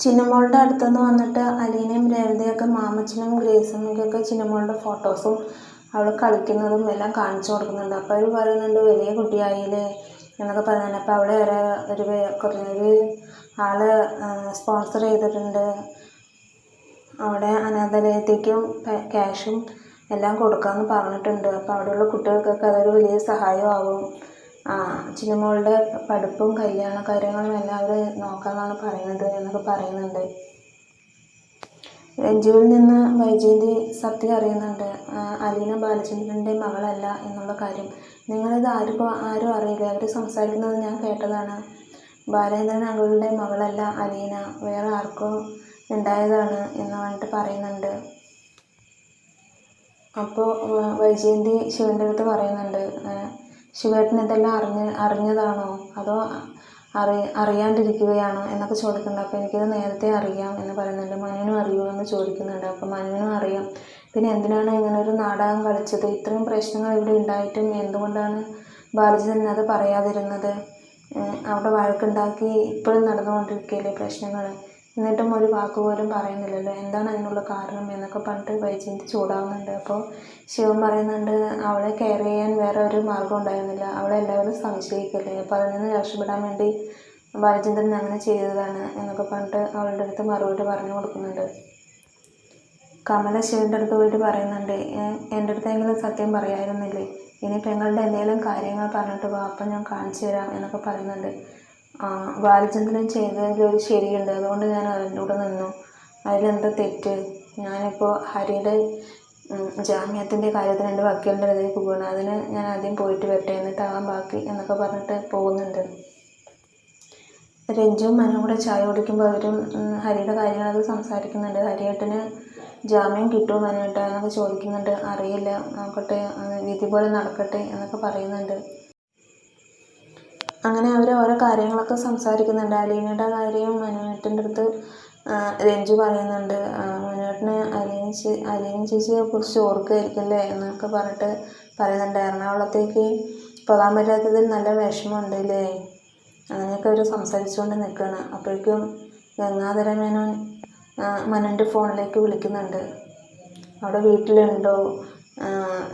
ചിന്നമോളുടെ അടുത്തുനിന്ന് വന്നിട്ട് അലീനയും രേവതിയൊക്കെ മാമച്ചനും ഗ്രേസമ്മയ്ക്കൊക്കെ ചിന്നമോളുടെ ഫോട്ടോസും അവൾ കളിക്കുന്നതും എല്ലാം കാണിച്ചു കൊടുക്കുന്നുണ്ട്. അപ്പോൾ അവർ പറയുന്നുണ്ട് വലിയ കുട്ടിയായില്ലേ എന്നൊക്കെ പറയുന്നുണ്ട്. അപ്പോൾ അവിടെ കുറേ ആൾ സ്പോൺസർ ചെയ്തിട്ടുണ്ട്, അവിടെ അനാഥാലയത്തേക്കും ക്യാഷും എല്ലാം കൊടുക്കാമെന്ന് പറഞ്ഞിട്ടുണ്ട്. അപ്പോൾ അവിടെയുള്ള കുട്ടികൾക്കൊക്കെ അതൊരു വലിയ സഹായമാവും. ചിന്നമോളുടെ പഠിപ്പും കല്യാണ കാര്യങ്ങളും എല്ലാം അവർ നോക്കാമെന്നാണ് പറയുന്നത് എന്നൊക്കെ പറയുന്നുണ്ട്. രഞ്ജുവിൽ നിന്ന് വൈജയന്തി സത്യം അറിയുന്നുണ്ട്. അലീന ബാലചന്ദ്രൻ്റെ മകളല്ല എന്നുള്ള കാര്യം. നിങ്ങളിത് ആരും അറിയില്ല, അവർ സംസാരിക്കുന്നത് ഞാൻ കേട്ടതാണ്. ബാലേന്ദ്രൻ അങ്കിളുടെ മകളല്ല അലീന, വേറെ ആർക്കും ഉണ്ടായതാണ് എന്ന് പറഞ്ഞിട്ട് പറയുന്നുണ്ട്. അപ്പോൾ വൈജയന്തി ശിവൻ്റെ അടുത്ത് പറയുന്നുണ്ട്, ശിവേട്ടൻ ഇതെല്ലാം അറിഞ്ഞതാണോ അതോ അറിയാണ്ടിരിക്കുകയാണോ എന്നൊക്കെ ചോദിക്കുന്നുണ്ട്. അപ്പോൾ എനിക്കിത് നേരത്തെ അറിയാം എന്ന് പറയുന്നുണ്ട്. മനുവിനും അറിയുമോ എന്ന് ചോദിക്കുന്നുണ്ട്. അപ്പോൾ മനുവിനും അറിയാം. പിന്നെ എന്തിനാണ് ഇങ്ങനെ ഒരു നാടകം കളിച്ചത്? ഇത്രയും പ്രശ്നങ്ങൾ ഇവിടെ ഉണ്ടായിട്ടും എന്തുകൊണ്ടാണ് ബാലചന്ദ്രൻ അത് പറയാതിരുന്നത്? അവിടെ വഴക്കുണ്ടാക്കി ഇപ്പോഴും നടന്നുകൊണ്ടിരിക്കുകയല്ലേ പ്രശ്നങ്ങൾ, എന്നിട്ടും ഒരു വാക്ക് പോലും പറയുന്നില്ലല്ലോ, എന്താണ് അതിനുള്ള കാരണം എന്നൊക്കെ പറഞ്ഞിട്ട് വൈജയന്തി ചൂടാവുന്നുണ്ട്. അപ്പോൾ ശിവൻ പറയുന്നുണ്ട്, അവളെ കെയർ ചെയ്യാൻ വേറെ ഒരു മാർഗ്ഗം ഉണ്ടായിരുന്നില്ല, അവളെ എല്ലാവരും സംശയിക്കല്ലേ, അപ്പോൾ അതിൽ നിന്ന് രക്ഷപ്പെടാൻ വേണ്ടി ബാലചന്ദ്രൻ അങ്ങനെ ചെയ്തതാണ് എന്നൊക്കെ പറഞ്ഞിട്ട് അവളുടെ അടുത്ത് മറുപടി പറഞ്ഞു കൊടുക്കുന്നുണ്ട്. കമല ശിവൻ്റെ അടുത്ത് പോയിട്ട് പറയുന്നുണ്ട്, എൻ്റെ അടുത്തെങ്കിലും സത്യം പറയായിരുന്നില്ലേ, ഇനി പെങ്ങളുടെ എന്തെങ്കിലും കാര്യങ്ങൾ പറഞ്ഞിട്ട് വാ, അപ്പം ഞാൻ കാണിച്ചു തരാം എന്നൊക്കെ പറയുന്നുണ്ട്. ബാലചന്ദ്രൻ ചെയ്തതിൽ ഒരു ശരിയുണ്ട്, അതുകൊണ്ട് ഞാൻ അതിൻ്റെ കൂടെ നിന്നു, അതിലെന്താ തെറ്റ്? ഞാനിപ്പോൾ ഹരിയുടെ ജാമ്യത്തിൻ്റെ കാര്യത്തിന് എൻ്റെ വക്കീലിൻ്റെ അടുത്തേക്ക് പോവുകയാണ്, അതിന് ഞാൻ ആദ്യം പോയിട്ട് വരട്ടെ, എന്നിട്ടാവാം ബാക്കി എന്നൊക്കെ പറഞ്ഞിട്ട് പോകുന്നുണ്ട്. രഞ്ജുവും മനുവും കൂടെ ചായ കുടിക്കുമ്പോൾ അവരും ഹരിയുടെ കാര്യങ്ങളൊക്കെ സംസാരിക്കുന്നുണ്ട്. ഹരിയേട്ടന് ജാമ്യം കിട്ടുമോ മനുവേട്ടാ എന്നൊക്കെ ചോദിക്കുന്നുണ്ട്. അറിയില്ല, നോക്കട്ടെ, വിധി പോലെ നടക്കട്ടെ എന്നൊക്കെ പറയുന്നുണ്ട്. അങ്ങനെ അവർ ഓരോ കാര്യങ്ങളൊക്കെ സംസാരിക്കുന്നുണ്ട്. അലീനയുടെ കാര്യം മനുവേട്ടൻ്റെ അടുത്ത് രഞ്ജു പറയുന്നുണ്ട്. മനുവേട്ടന് അലീന ചേച്ചിയെ കുറിച്ച് ഓർക്കുകയായിരിക്കില്ലേ എന്നൊക്കെ പറഞ്ഞിട്ട് പറയുന്നുണ്ട്. എറണാകുളത്തേക്ക് പോകാൻ പറ്റാത്തതിൽ നല്ല വിഷമമുണ്ട് അല്ലേ, അങ്ങനെയൊക്കെ അവർ സംസാരിച്ചുകൊണ്ട് നിൽക്കുകയാണ്. അപ്പോഴേക്കും ഗംഗാധര മേനോൻ മനുവിൻ്റെ ഫോണിലേക്ക് വിളിക്കുന്നുണ്ട്. അവിടെ വീട്ടിലുണ്ടോ,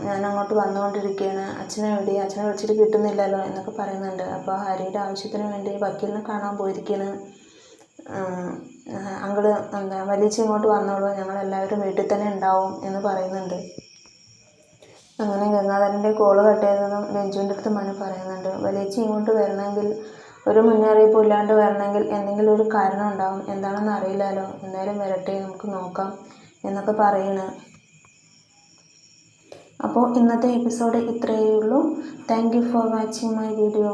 ഞാൻ അങ്ങോട്ട് വന്നുകൊണ്ടിരിക്കുകയാണ്, അച്ഛനെ വിളിച്ചിട്ട് കിട്ടുന്നില്ലല്ലോ എന്നൊക്കെ പറയുന്നുണ്ട്. അപ്പോൾ ഹരിയുടെ ആവശ്യത്തിന് വേണ്ടി വക്കീലിനെ കാണാൻ പോയിരിക്കുകയാണ്. അങ്കിള് വലിയ ഇങ്ങോട്ട് വന്നോളൂ, ഞങ്ങളെല്ലാവരും വീട്ടിൽ തന്നെ ഉണ്ടാവും എന്ന് പറയുന്നുണ്ട്. അങ്ങനെ ഗംഗാധരൻ്റെ കോള് കട്ട് ചെയ്തതും രഞ്ജുവിൻ്റെ അടുത്ത് മനു പറയുന്നുണ്ട്, വലിയ ഇങ്ങോട്ട് വരണമെങ്കിൽ ഒരു മുന്നറിയിപ്പും ഇല്ലാണ്ട് വരണമെങ്കിൽ എന്തെങ്കിലും ഒരു കാരണം ഉണ്ടാവും, എന്താണെന്ന് അറിയില്ലല്ലോ, എന്തായാലും വരട്ടെ, നമുക്ക് നോക്കാം എന്നൊക്കെ പറയണ്. അപ്പോൾ ഇന്നത്തെ എപ്പിസോഡ് ഇത്രയേ ഉള്ളൂ. Thank you for watching my video.